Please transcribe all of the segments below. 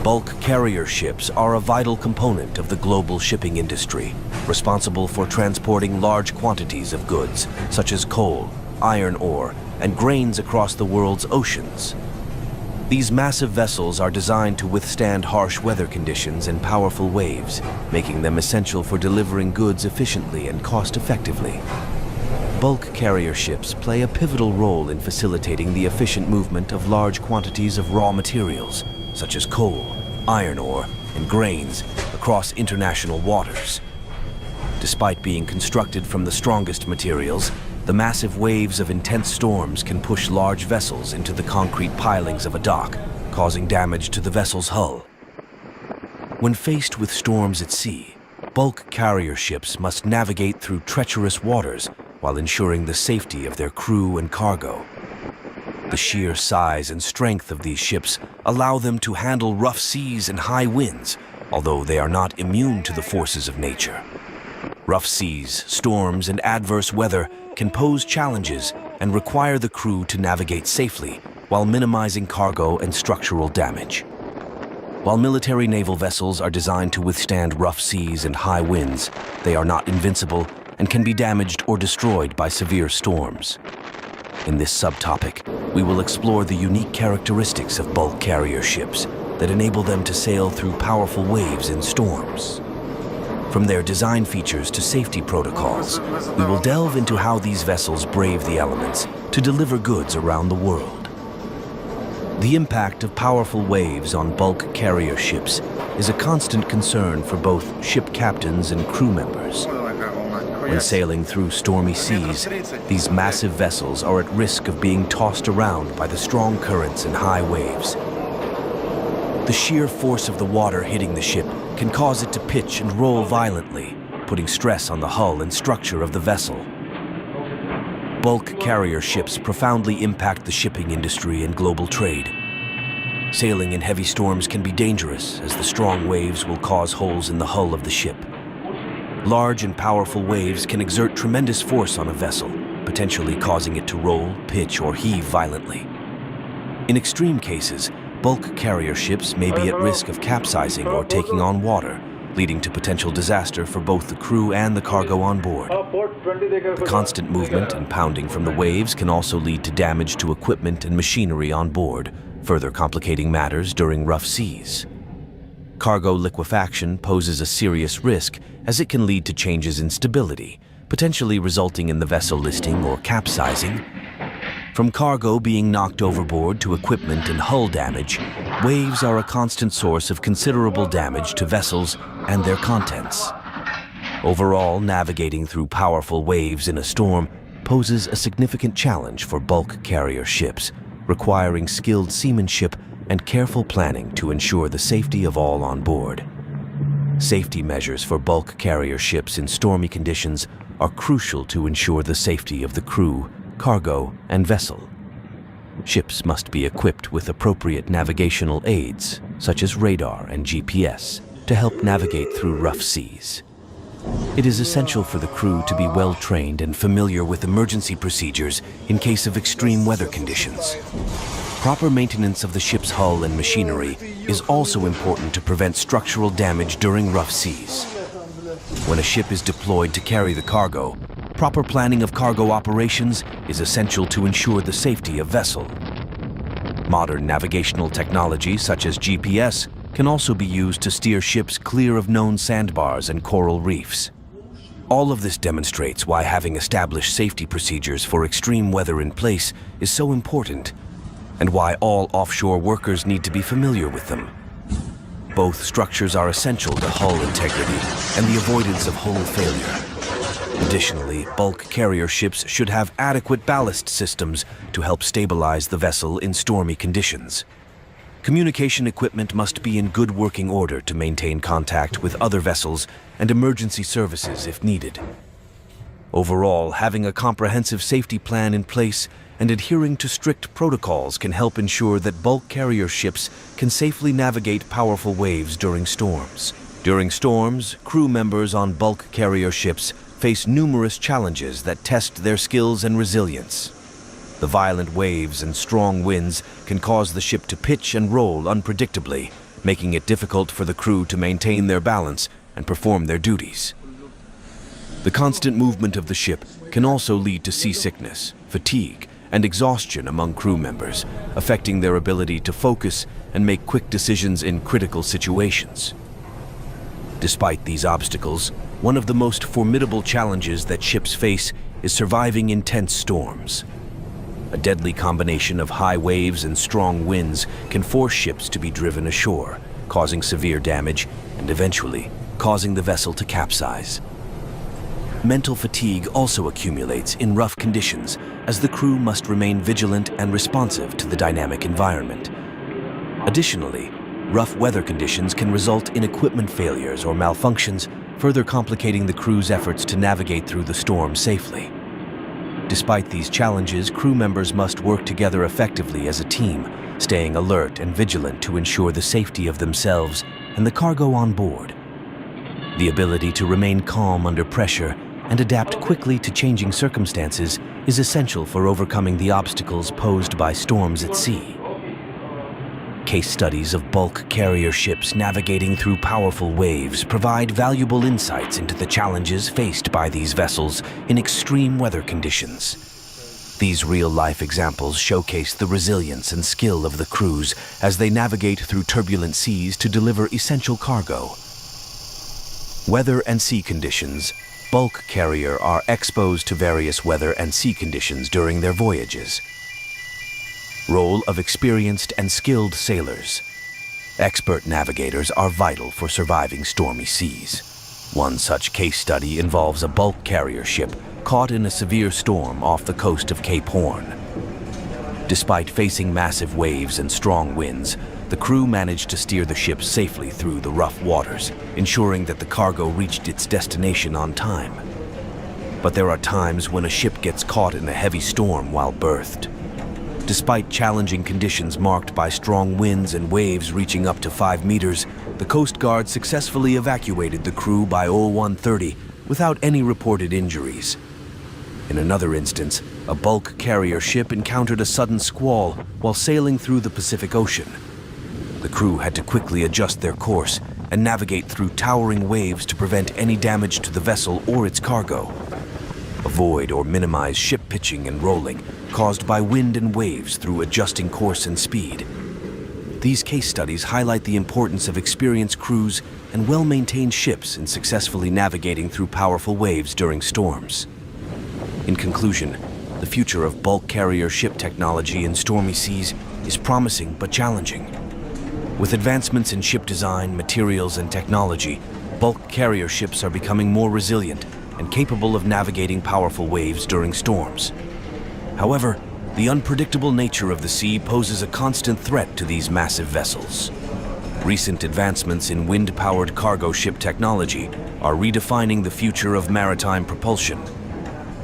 Bulk carrier ships are a vital component of the global shipping industry, responsible for transporting large quantities of goods, such as coal, iron ore, and grains across the world's oceans. These massive vessels are designed to withstand harsh weather conditions and powerful waves, making them essential for delivering goods efficiently and cost-effectively. Bulk carrier ships play a pivotal role in facilitating the efficient movement of large quantities of raw materials, such as coal, iron ore, and grains, across international waters. Despite being constructed from the strongest materials, the massive waves of intense storms can push large vessels into the concrete pilings of a dock, causing damage to the vessel's hull. When faced with storms at sea, bulk carrier ships must navigate through treacherous waters while ensuring the safety of their crew and cargo. The sheer size and strength of these ships allow them to handle rough seas and high winds, although they are not immune to the forces of nature. Rough seas, storms, and adverse weather can pose challenges and require the crew to navigate safely while minimizing cargo and structural damage. While military naval vessels are designed to withstand rough seas and high winds, they are not invincible and can be damaged or destroyed by severe storms. In this subtopic, we will explore the unique characteristics of bulk carrier ships that enable them to sail through powerful waves in storms. From their design features to safety protocols, we will delve into how these vessels brave the elements to deliver goods around the world. The impact of powerful waves on bulk carrier ships is a constant concern for both ship captains and crew members. When sailing through stormy seas, these massive vessels are at risk of being tossed around by the strong currents and high waves. The sheer force of the water hitting the ship can cause it to pitch and roll violently, putting stress on the hull and structure of the vessel. Bulk carrier ships profoundly impact the shipping industry and global trade. Sailing in heavy storms can be dangerous, as the strong waves will cause holes in the hull of the ship. Large and powerful waves can exert tremendous force on a vessel, potentially causing it to roll, pitch, or heave violently. In extreme cases, bulk carrier ships may be at risk of capsizing or taking on water, leading to potential disaster for both the crew and the cargo on board. The constant movement and pounding from the waves can also lead to damage to equipment and machinery on board, further complicating matters during rough seas. Cargo liquefaction poses a serious risk, as it can lead to changes in stability, potentially resulting in the vessel listing or capsizing. From cargo being knocked overboard to equipment and hull damage, waves are a constant source of considerable damage to vessels and their contents. Overall, navigating through powerful waves in a storm poses a significant challenge for bulk carrier ships, requiring skilled seamanship and careful planning to ensure the safety of all on board. Safety measures for bulk carrier ships in stormy conditions are crucial to ensure the safety of the crew, cargo, and vessel. Ships must be equipped with appropriate navigational aids, such as radar and GPS, to help navigate through rough seas. It is essential for the crew to be well trained and familiar with emergency procedures in case of extreme weather conditions. Proper maintenance of the ship's hull and machinery is also important to prevent structural damage during rough seas. When a ship is deployed to carry the cargo, proper planning of cargo operations is essential to ensure the safety of vessel. Modern navigational technology such as GPS can also be used to steer ships clear of known sandbars and coral reefs. All of this demonstrates why having established safety procedures for extreme weather in place is so important, and why all offshore workers need to be familiar with them. Both structures are essential to hull integrity and the avoidance of hull failure. Additionally, bulk carrier ships should have adequate ballast systems to help stabilize the vessel in stormy conditions. Communication equipment must be in good working order to maintain contact with other vessels and emergency services if needed. Overall, having a comprehensive safety plan in place and adhering to strict protocols can help ensure that bulk carrier ships can safely navigate powerful waves during storms. During storms, crew members on bulk carrier ships face numerous challenges that test their skills and resilience. The violent waves and strong winds can cause the ship to pitch and roll unpredictably, making it difficult for the crew to maintain their balance and perform their duties. The constant movement of the ship can also lead to seasickness, fatigue, and exhaustion among crew members, affecting their ability to focus and make quick decisions in critical situations. Despite these obstacles, one of the most formidable challenges that ships face is surviving intense storms. A deadly combination of high waves and strong winds can force ships to be driven ashore, causing severe damage and eventually causing the vessel to capsize. Mental fatigue also accumulates in rough conditions as the crew must remain vigilant and responsive to the dynamic environment. Additionally, rough weather conditions can result in equipment failures or malfunctions, further complicating the crew's efforts to navigate through the storm safely. Despite these challenges, crew members must work together effectively as a team, staying alert and vigilant to ensure the safety of themselves and the cargo on board. The ability to remain calm under pressure and adapt quickly to changing circumstances is essential for overcoming the obstacles posed by storms at sea. Case studies of bulk carrier ships navigating through powerful waves provide valuable insights into the challenges faced by these vessels in extreme weather conditions. These real-life examples showcase the resilience and skill of the crews as they navigate through turbulent seas to deliver essential cargo. Weather and sea conditions. Bulk carrier are exposed to various weather and sea conditions during their voyages. Role of experienced and skilled sailors. Expert navigators are vital for surviving stormy seas. One such case study involves a bulk carrier ship caught in a severe storm off the coast of Cape Horn. Despite facing massive waves and strong winds, the crew managed to steer the ship safely through the rough waters, ensuring that the cargo reached its destination on time. But there are times when a ship gets caught in a heavy storm while berthed. Despite challenging conditions marked by strong winds and waves reaching up to 5 meters, the Coast Guard successfully evacuated the crew by 01:30 without any reported injuries. In another instance, a bulk carrier ship encountered a sudden squall while sailing through the Pacific Ocean. The crew had to quickly adjust their course and navigate through towering waves to prevent any damage to the vessel or its cargo. Avoid or minimize ship pitching and rolling caused by wind and waves through adjusting course and speed. These case studies highlight the importance of experienced crews and well-maintained ships in successfully navigating through powerful waves during storms. In conclusion, the future of bulk carrier ship technology in stormy seas is promising but challenging. With advancements in ship design, materials, and technology, bulk carrier ships are becoming more resilient and capable of navigating powerful waves during storms. However, the unpredictable nature of the sea poses a constant threat to these massive vessels. Recent advancements in wind-powered cargo ship technology are redefining the future of maritime propulsion.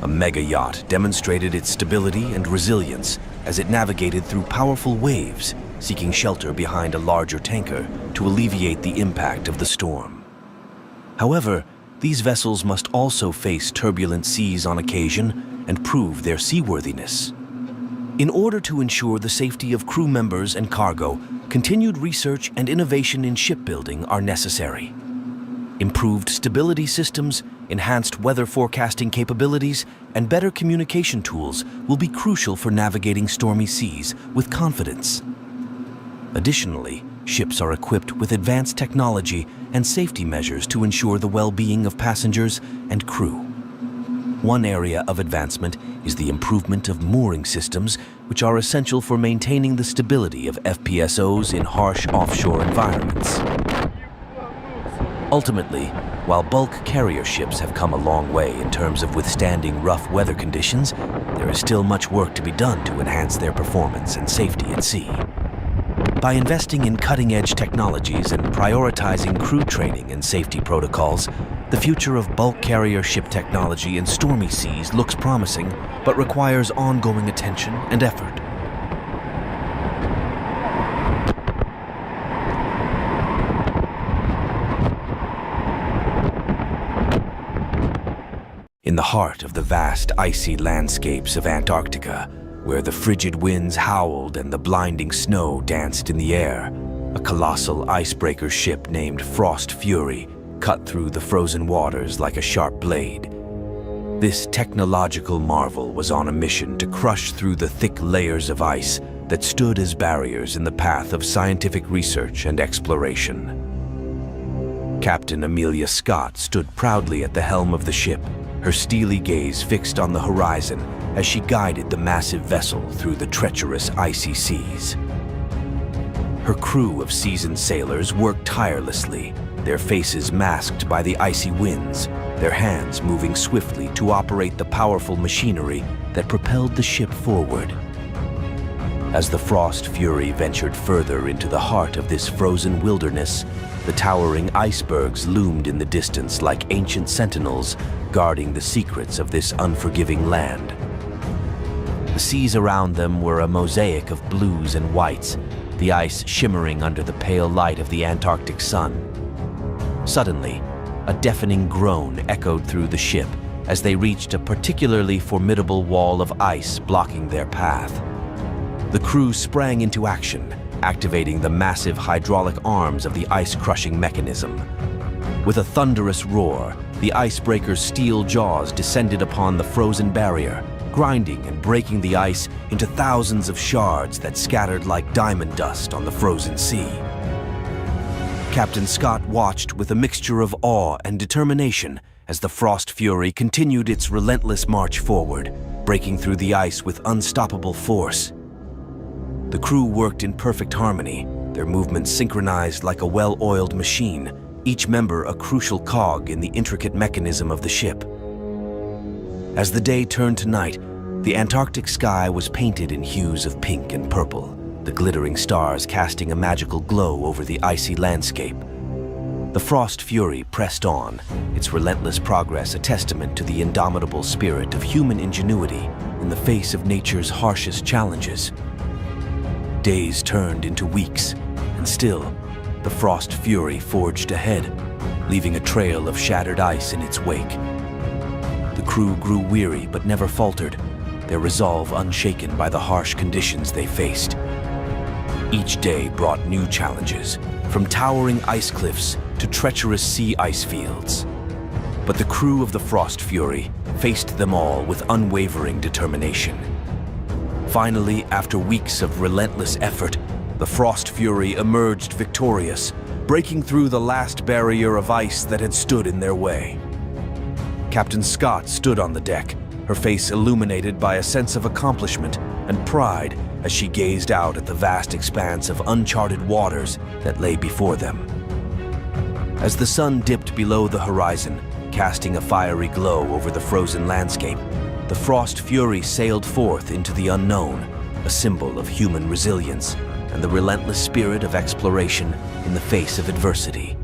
A mega yacht demonstrated its stability and resilience as it navigated through powerful waves, seeking shelter behind a larger tanker to alleviate the impact of the storm. However, these vessels must also face turbulent seas on occasion and prove their seaworthiness. In order to ensure the safety of crew members and cargo, continued research and innovation in shipbuilding are necessary. Improved stability systems, enhanced weather forecasting capabilities, and better communication tools will be crucial for navigating stormy seas with confidence. Additionally, ships are equipped with advanced technology and safety measures to ensure the well-being of passengers and crew. One area of advancement is the improvement of mooring systems, which are essential for maintaining the stability of FPSOs in harsh offshore environments. Ultimately, while bulk carrier ships have come a long way in terms of withstanding rough weather conditions, there is still much work to be done to enhance their performance and safety at sea. By investing in cutting-edge technologies and prioritizing crew training and safety protocols, the future of bulk carrier ship technology in stormy seas looks promising, but requires ongoing attention and effort. In the heart of the vast icy landscapes of Antarctica, where the frigid winds howled and the blinding snow danced in the air, A colossal icebreaker ship named Frost Fury cut through the frozen waters like a sharp blade. This technological marvel was on a mission to crush through the thick layers of ice that stood as barriers in the path of scientific research and exploration. Captain Amelia Scott stood proudly at the helm of the ship, her steely gaze fixed on the horizon as she guided the massive vessel through the treacherous icy seas. Her crew of seasoned sailors worked tirelessly, their faces masked by the icy winds, their hands moving swiftly to operate the powerful machinery that propelled the ship forward. As the Frost Fury ventured further into the heart of this frozen wilderness, the towering icebergs loomed in the distance like ancient sentinels guarding the secrets of this unforgiving land. The seas around them were a mosaic of blues and whites, the ice shimmering under the pale light of the Antarctic sun. Suddenly, a deafening groan echoed through the ship as they reached a particularly formidable wall of ice blocking their path. The crew sprang into action, activating the massive hydraulic arms of the ice-crushing mechanism. With a thunderous roar, the icebreaker's steel jaws descended upon the frozen barrier, grinding and breaking the ice into thousands of shards that scattered like diamond dust on the frozen sea. Captain Scott watched with a mixture of awe and determination as the Frost Fury continued its relentless march forward, breaking through the ice with unstoppable force. The crew worked in perfect harmony, their movements synchronized like a well-oiled machine, each member a crucial cog in the intricate mechanism of the ship. As the day turned to night, the Antarctic sky was painted in hues of pink and purple, the glittering stars casting a magical glow over the icy landscape. The Frost Fury pressed on, its relentless progress a testament to the indomitable spirit of human ingenuity in the face of nature's harshest challenges. Days turned into weeks, and still, the Frost Fury forged ahead, leaving a trail of shattered ice in its wake. The crew grew weary but never faltered, their resolve unshaken by the harsh conditions they faced. Each day brought new challenges, from towering ice cliffs to treacherous sea ice fields. But the crew of the Frost Fury faced them all with unwavering determination. Finally, after weeks of relentless effort, the Frost Fury emerged victorious, breaking through the last barrier of ice that had stood in their way. Captain Scott stood on the deck, her face illuminated by a sense of accomplishment and pride as she gazed out at the vast expanse of uncharted waters that lay before them. As the sun dipped below the horizon, casting a fiery glow over the frozen landscape, the Frost Fury sailed forth into the unknown, a symbol of human resilience and the relentless spirit of exploration in the face of adversity.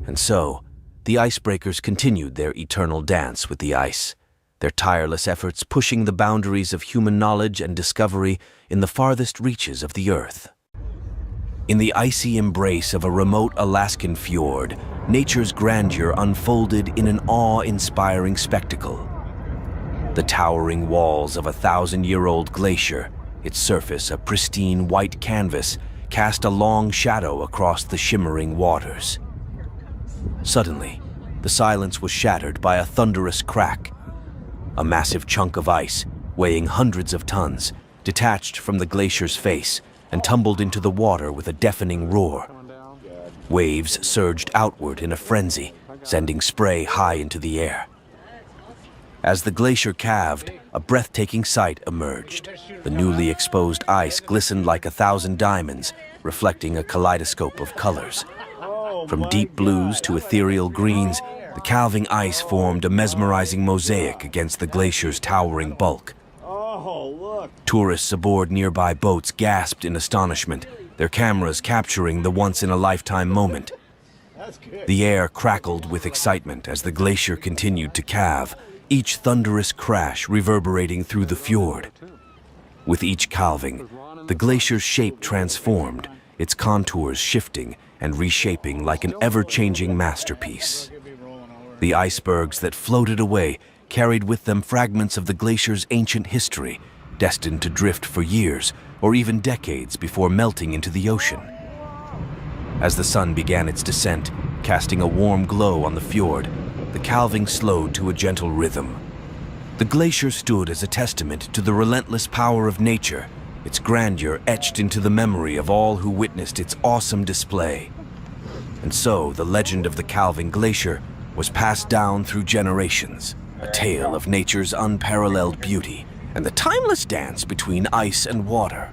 And so, the icebreakers continued their eternal dance with the ice, their tireless efforts pushing the boundaries of human knowledge and discovery in the farthest reaches of the Earth. In the icy embrace of a remote Alaskan fjord, nature's grandeur unfolded in an awe-inspiring spectacle. The towering walls of a 1,000-year-old glacier, its surface a pristine white canvas, cast a long shadow across the shimmering waters. Suddenly, the silence was shattered by a thunderous crack. A massive chunk of ice, weighing hundreds of tons, detached from the glacier's face and tumbled into the water with a deafening roar. Waves surged outward in a frenzy, sending spray high into the air. As the glacier calved, a breathtaking sight emerged. The newly exposed ice glistened like 1,000 diamonds, reflecting a kaleidoscope of colors. From deep blues to ethereal greens, the calving ice formed a mesmerizing mosaic against the glacier's towering bulk. Tourists aboard nearby boats gasped in astonishment, their cameras capturing the once-in-a-lifetime moment. The air crackled with excitement as the glacier continued to calve, each thunderous crash reverberating through the fjord. With each calving, the glacier's shape transformed, its contours shifting and reshaping like an ever-changing masterpiece. The icebergs that floated away carried with them fragments of the glacier's ancient history, destined to drift for years or even decades before melting into the ocean. As the sun began its descent, casting a warm glow on the fjord, the calving slowed to a gentle rhythm. The glacier stood as a testament to the relentless power of nature, its grandeur etched into the memory of all who witnessed its awesome display. And so the legend of the calving glacier was passed down through generations, a tale of nature's unparalleled beauty and the timeless dance between ice and water.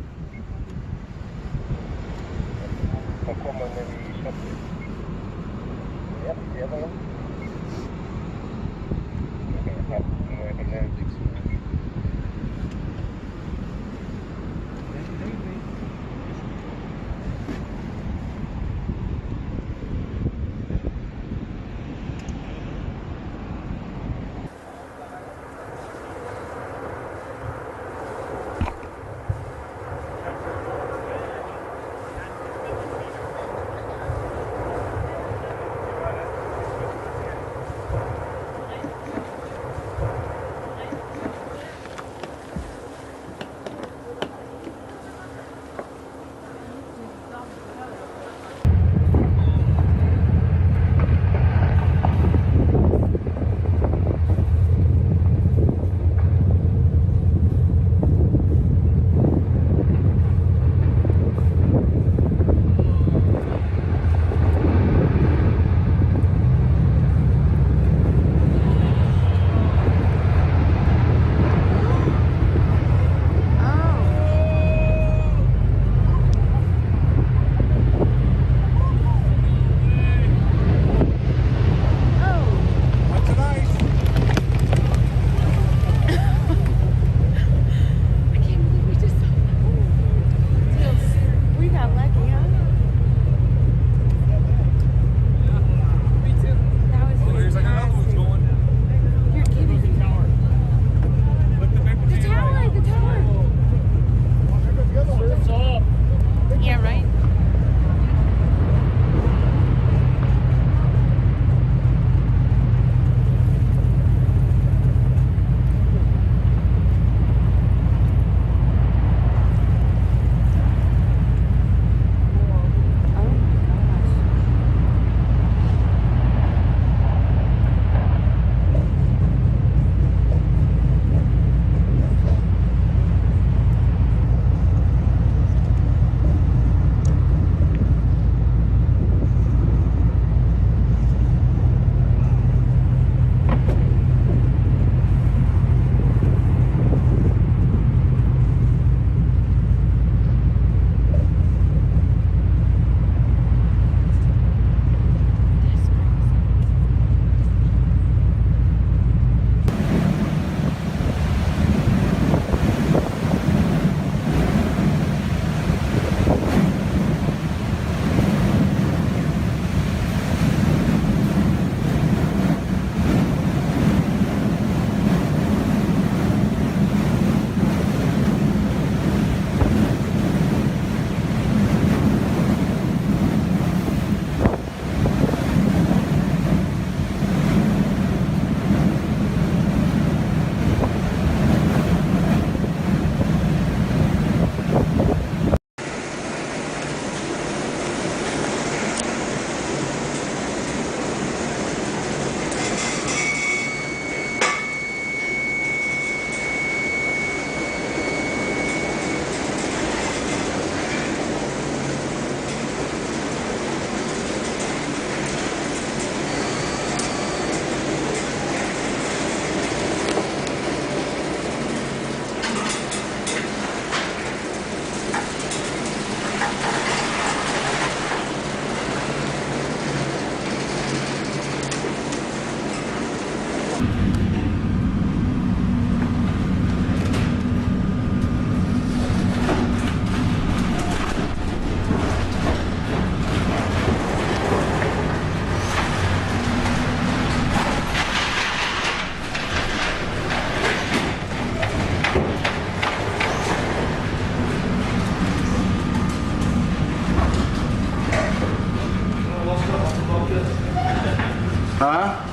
Huh?